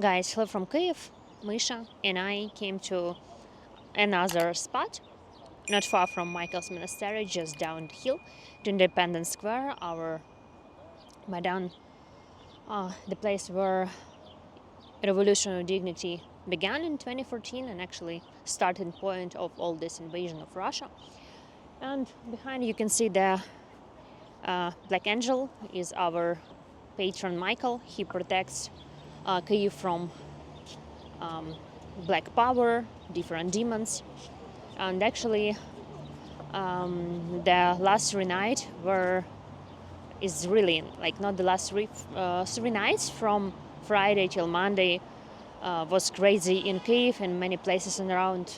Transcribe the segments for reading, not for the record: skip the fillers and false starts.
Guys, hello from Kyiv. Misha and I came to another spot, not far from Michael's Monastery, just down the hill to Independence Square, our Maidan, the place where Revolution of Dignity began in 2014 and actually starting point of all this invasion of Russia. And behind you can see the Black Angel is our patron Michael. He protects Kyiv from black power, different demons, and actually the last three nights is really like not the last three nights from Friday till Monday was crazy in Kyiv and many places around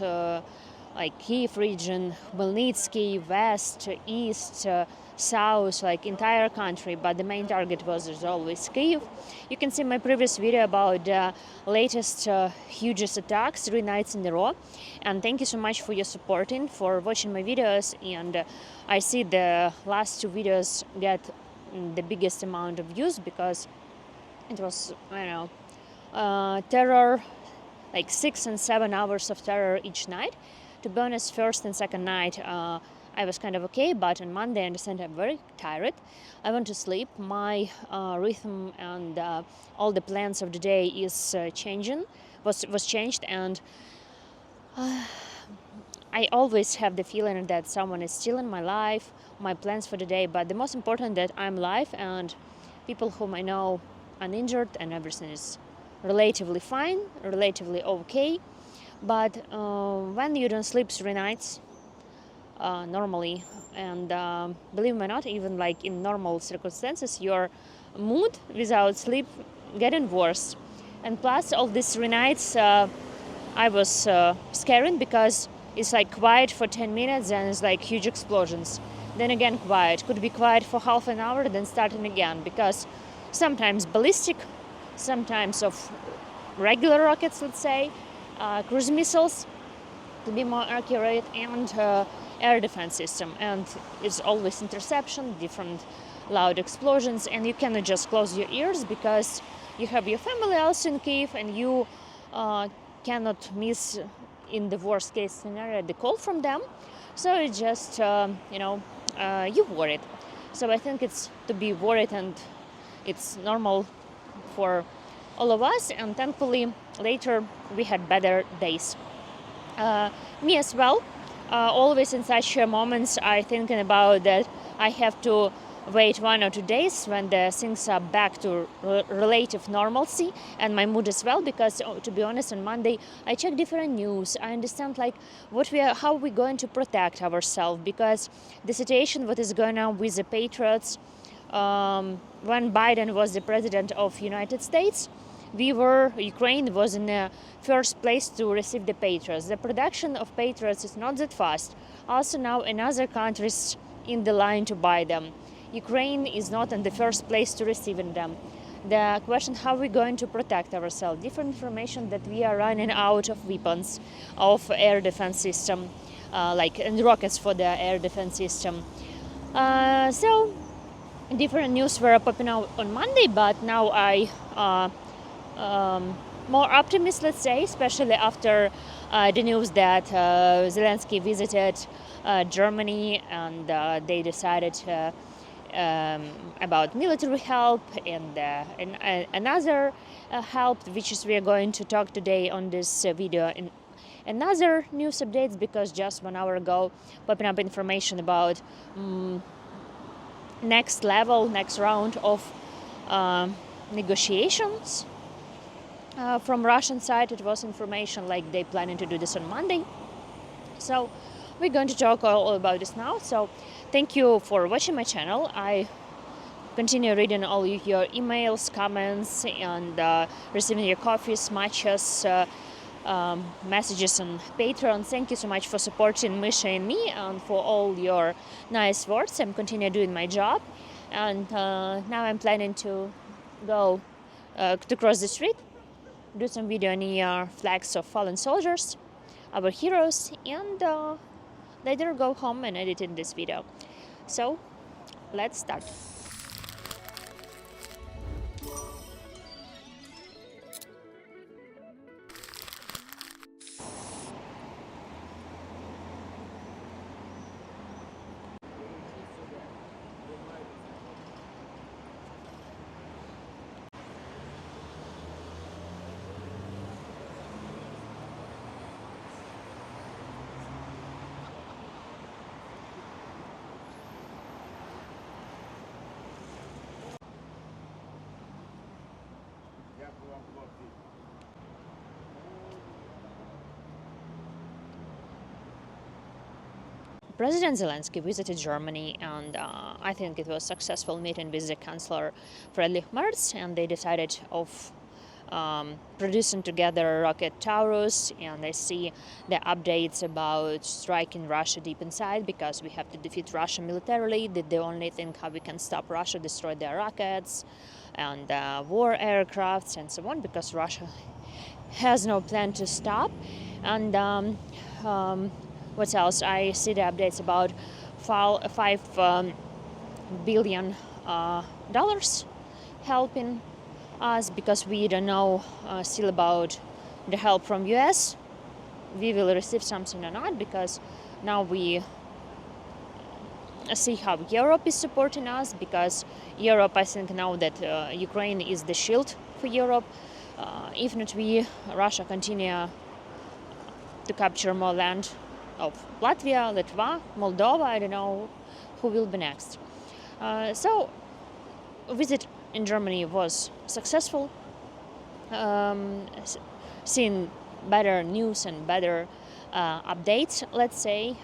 like Kyiv region, Khmelnytsky, west, east, south, like entire country, but the main target was as always Kyiv. You can see my previous video about the latest hugest attacks 3 nights in a row, and thank you so much for your supporting, for watching my videos, and I see the last 2 videos get the biggest amount of views because it was, terror, like 6 and 7 hours of terror each night. To be honest, first and second night I was kind of okay, but on Monday I understand I'm very tired. I want to sleep. My rhythm and all the plans of the day is was changed, and I always have the feeling that someone is still in my life, my plans for the day, but the most important that I'm alive and people whom I know uninjured and everything is relatively fine, relatively okay. But when you don't sleep 3 nights normally, and believe me or not, even like in normal circumstances, your mood without sleep getting worse. And plus all these 3 nights I was scaring because it's like quiet for 10 minutes and it's like huge explosions. Then again quiet, could be quiet for half an hour, then starting again, because sometimes ballistic, sometimes of regular rockets, let's say, cruise missiles, to be more accurate, and air defense system. And it's always interception, different loud explosions, and you cannot just close your ears because you have your family also in Kyiv, and you cannot miss, in the worst case scenario, the call from them. So it's just, you worried. So I think it's to be worried, and it's normal for all of us, and thankfully later we had better days. Me as well. Always in such moments I thinking about that I have to wait 1 or 2 days when the things are back to relative normalcy, and my mood as well, because to be honest, on Monday I check different news. I understand like how we're going to protect ourselves, because the situation what is going on with the Patriots, when Biden was the president of United States, Ukraine was in the first place to receive the Patriots. The production of Patriots is not that fast. Also now another countries in the line to buy them. Ukraine is not in the first place to receiving them. The question how we're going to protect ourselves. Different information that we are running out of weapons, of air defense system, and rockets for the air defense system. So different news were popping out on Monday, but now I more optimist, let's say, especially after the news that Zelensky visited Germany, and they decided about military help and another help, which is we are going to talk today on this video. In another news updates, because just 1 hour ago popping up information about next round of negotiations. From Russian side, it was information like they planning to do this on Monday. So we're going to talk all about this now. So thank you for watching my channel. I continue reading all your emails, comments, and receiving your coffees, matches, messages on Patreon. Thank you so much for supporting Misha and me, and for all your nice words. I'm continue doing my job, and now I'm planning to go to cross the street, do some video near flags of fallen soldiers, our heroes, and later go home and edit in this video. So let's start. President Zelensky visited Germany, and I think it was a successful meeting with the Chancellor Friedrich Merz, and they decided of producing together rocket Taurus, and I see the updates about striking Russia deep inside, because we have to defeat Russia militarily. The only thing how we can stop Russia, destroy their rockets and war aircrafts and so on, because Russia has no plan to stop. And what else? I see the updates about $5 billion helping us, because we don't know still about the help from US. We will receive something or not, because now we see how Europe is supporting us, because Europe, I think, now that Ukraine is the shield for Europe. If not we, Russia continue to capture more land of Latvia, Litva, Moldova. I don't know who will be next. So visit in Germany was successful. Seeing better news and better updates, let's say.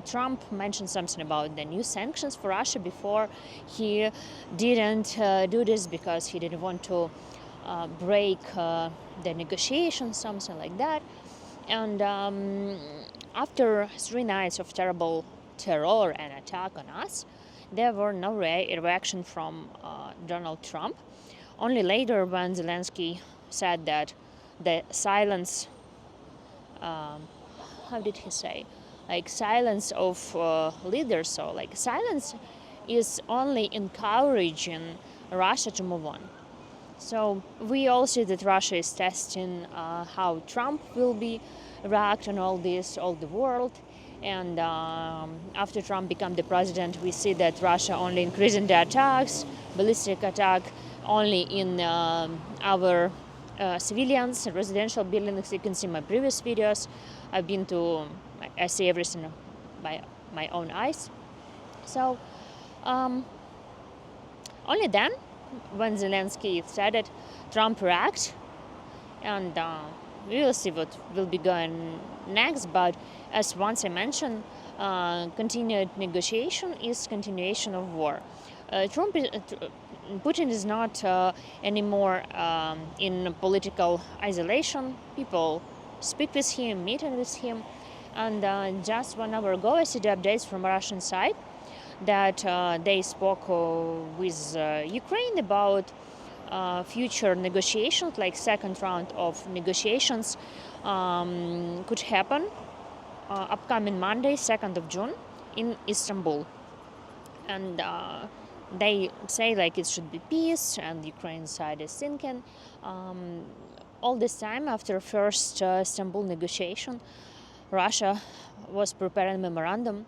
Trump mentioned something about the new sanctions for Russia before. He didn't do this because he didn't want to break the negotiations, something like that. And after 3 nights of terrible terror and attack on us, there were no reaction from Donald Trump. Only later, when Zelensky said that the silence, how did he say, like silence of leaders, so like silence is only encouraging Russia to move on. So we all see that Russia is testing how Trump will be react on all this, all the world. And after Trump became the president, we see that Russia only increasing the attacks, ballistic attack only in our civilians, residential buildings. You can see my previous videos. I've been to, I see everything by my own eyes. So only then, when Zelensky said it, Trump reacted, and we will see what will be going next. But as once I mentioned, continued negotiation is continuation of war. Putin is not anymore in political isolation. People speak with him, meeting with him, and just 1 hour ago I see the updates from Russian side that they spoke with Ukraine about future negotiations, like second round of negotiations could happen upcoming Monday, 2nd of June, in Istanbul. And they say like it should be peace, and Ukraine side is thinking. All this time after first Istanbul negotiation, Russia was preparing memorandum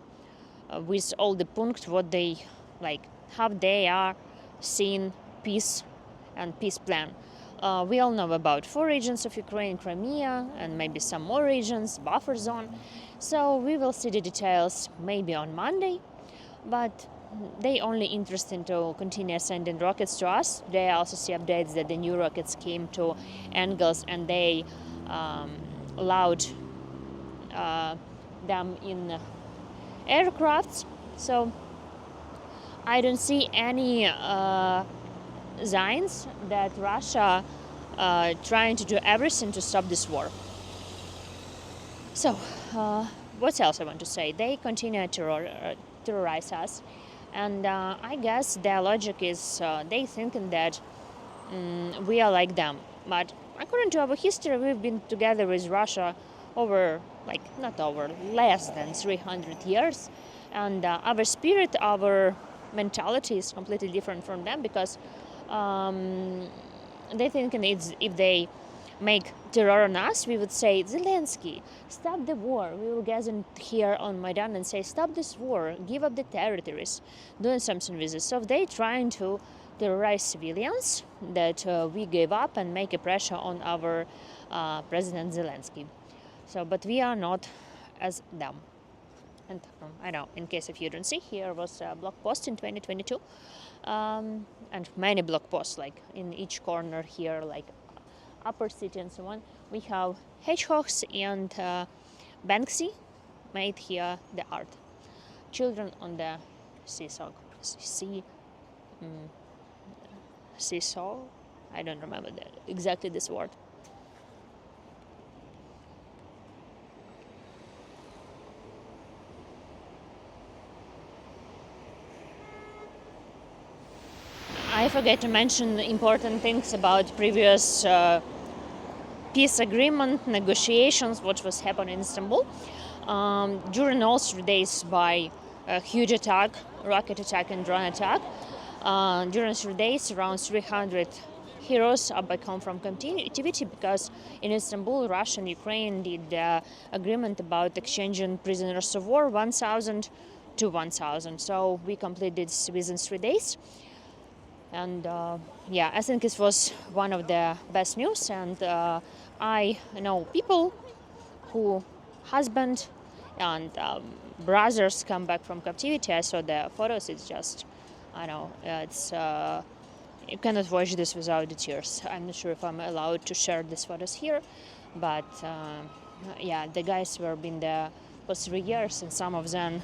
with all the points what they like, how they are seeing peace and peace plan. We all know about 4 regions of Ukraine, Crimea, and maybe some more regions, buffer zone. So we will see the details maybe on Monday, but they only interested to continue sending rockets to us. They also see updates that the new rockets came to Engels, and they allowed them in aircrafts. So I don't see any signs that Russia trying to do everything to stop this war. So what else I want to say? They continue to terrorize us, and I guess their logic is they thinking that we are like them. But according to our history, we've been together with Russia over, like, not over, less than 300 years. And our spirit, our mentality is completely different from them, because they think it's, if they make terror on us, we would say, Zelensky, stop the war. We will gather here on Maidan and say, stop this war, give up the territories, doing something with it. So they trying to terrorize civilians, that we gave up and make a pressure on our President Zelensky. So, but we are not as them. And I know, in case if you don't see, here was a blog post in 2022, and many blog posts, like in each corner here, like upper city and so on. We have hedgehogs and Banksy made here the art. children on the seesaw. Seesaw? I don't remember exactly this word. I forget to mention important things about previous peace agreement negotiations, what was happening in Istanbul. During all 3 days by a huge attack, rocket attack and drone attack, during 3 days around 300 heroes are back home from captivity, because in Istanbul, Russia and Ukraine did the agreement about exchanging prisoners of war, 1,000 to 1,000. So we completed this within 3 days. And I think it was one of the best news. And I know people who husband and brothers come back from captivity. I saw the photos. It's just, I know, it's you cannot watch this without the tears. I'm not sure if I'm allowed to share these photos here, but the guys were been there for 3 years, and some of them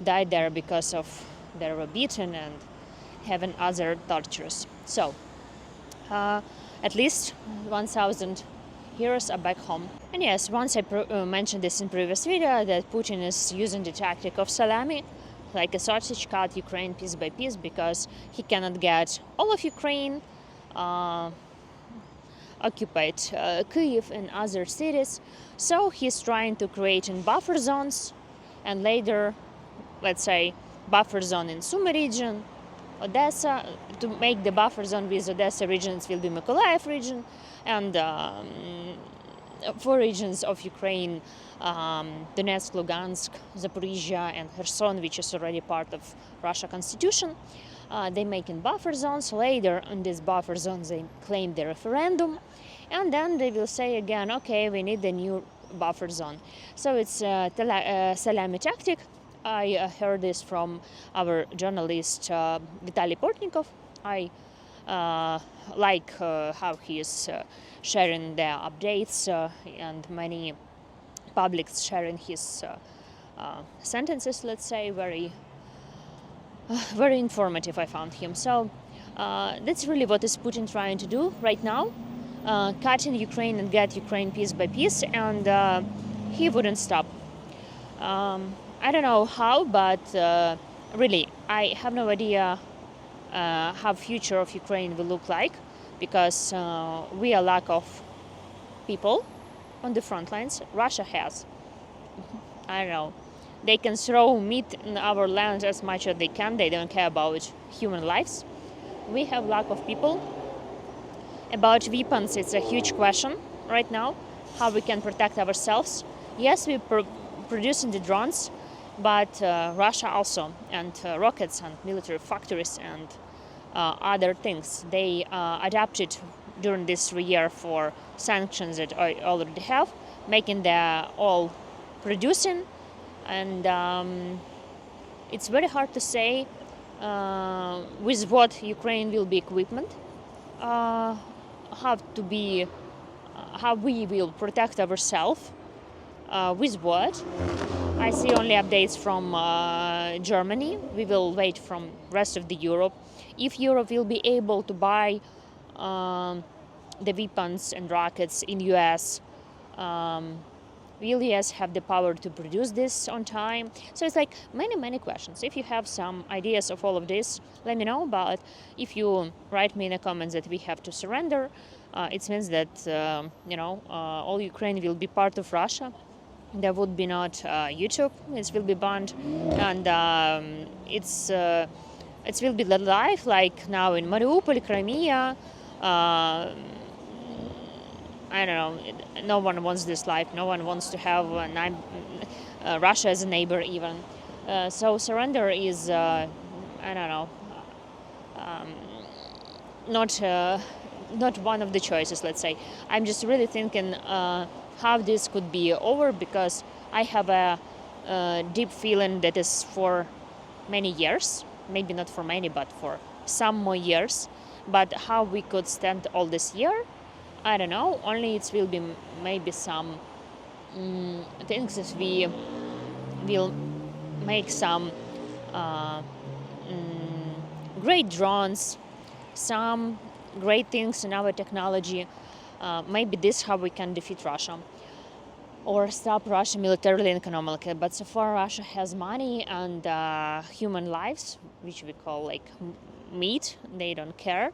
died there because of they were beaten and having other tortures. So at least 1,000 heroes are back home. And yes, once I mentioned this in previous video, that Putin is using the tactic of salami, like a sausage cut Ukraine piece by piece, because he cannot get all of Ukraine, occupied Kyiv and other cities. So he's trying to create in buffer zones, and later, let's say, buffer zone in Sumy region, Odessa, to make the buffer zone with Odessa regions will be Mykolaiv region, and 4 regions of Ukraine, Donetsk, Lugansk, Zaporizhia, and Kherson, which is already part of Russia constitution. They make in buffer zones. Later in these buffer zones they claim the referendum, and then they will say again, okay, we need a new buffer zone. So it's a salami tactic. I heard this from our journalist Vitaly Portnikov. I like how he is sharing the updates, and many publics sharing his sentences, let's say, very informative. I found him. So that's really what is Putin trying to do right now, cutting Ukraine and get Ukraine piece by piece, and he wouldn't stop. I don't know how, but really, I have no idea how future of Ukraine will look like, because we are lack of people on the front lines. Russia has, I don't know, they can throw meat in our land as much as they can. They don't care about human lives. We have lack of people. About weapons, it's a huge question right now, how we can protect ourselves. Yes, we producing the drones, but Russia also, and rockets and military factories and other things. They adapted during this 3 years for sanctions that I already have, making the all producing, and it's very hard to say with what Ukraine will be equipment, how we will protect ourselves, with what. I see only updates from Germany. We will wait from rest of the Europe. If Europe will be able to buy the weapons and rockets in US, will US have the power to produce this on time? So it's like many questions. If you have some ideas of all of this, let me know. But if you write me in the comments that we have to surrender, it means that all Ukraine will be part of Russia. There would be not YouTube. It will be banned, and it will be the life like now in Mariupol, Crimea. I don't know. No one wants this life. No one wants to have Russia as a neighbor even. So surrender is I don't know. Not one of the choices. Let's say. I'm just really thinking how this could be over, because I have a deep feeling that is for many years, maybe not for many, but for some more years. But how we could stand all this year, I don't know. Only it will be maybe some things that we will make some uh, great drones, some great things in our technology. Maybe this is how we can defeat Russia or stop Russia militarily and economically. But so far, Russia has money and human lives, which we call like meat. They don't care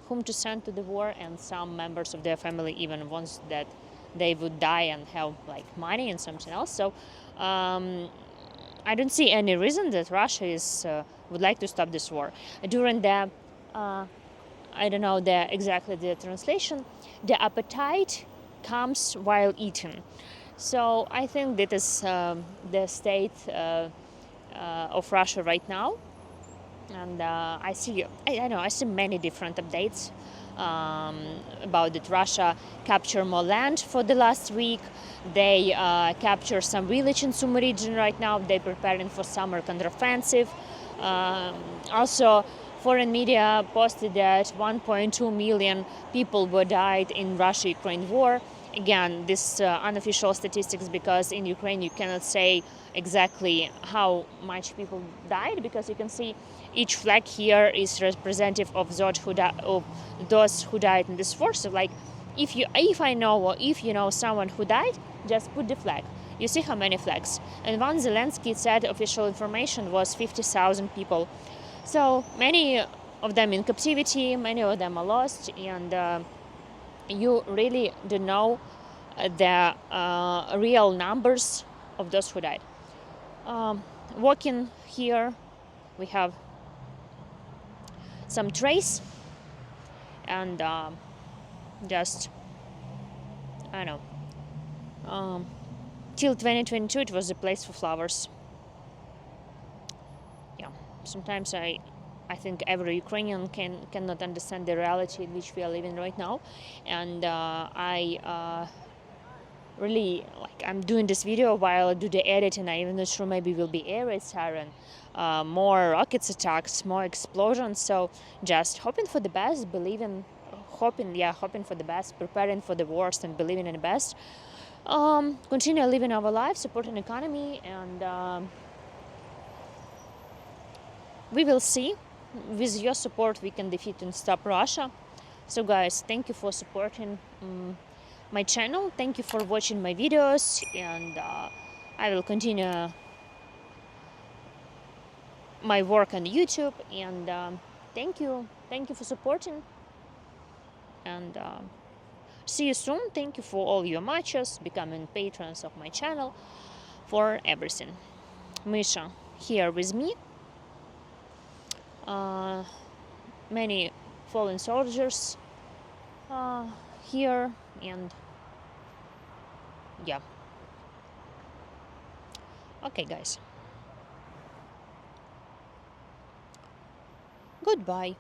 whom to send to the war, and some members of their family even wants that they would die and have like money and something else. So I don't see any reason that Russia is would like to stop this war. During the I don't know exactly the translation. The appetite comes while eating. So I think that is the state of Russia right now, and I see I see many different updates about that. Russia captured more land for the last week. They capture some village in Sumy region right now. They're preparing for summer counteroffensive. Also, foreign media posted that 1.2 million people were died in Russia-Ukraine war. Again, this unofficial statistics, because in Ukraine you cannot say exactly how much people died, because you can see each flag here is representative of those who died in this war. So, like, if I know, or if you know someone who died, just put the flag. You see how many flags. And once Zelensky said official information was 50,000 people. So many of them in captivity, many of them are lost, and you really don't know the real numbers of those who died. Walking here, we have some trees, and just, I don't know, till 2022 it was a place for flowers. Yeah, sometimes I think every Ukrainian cannot understand the reality in which we are living right now, and I really, like, I'm doing this video while I do the edit, and I even not sure, maybe will be air raid siren, more rockets attacks, more explosions. So just hoping for the best, hoping for the best, preparing for the worst, and believing in the best. Continue living our lives, supporting economy, and we will see. With your support, we can defeat and stop Russia. So, guys, thank you for supporting my channel. Thank you for watching my videos, and I will continue my work on YouTube. And thank you for supporting. And see you soon. Thank you for all your matches, becoming patrons of my channel, for everything. Misha here with me. Many fallen soldiers here, and yeah. Okay, guys. Goodbye.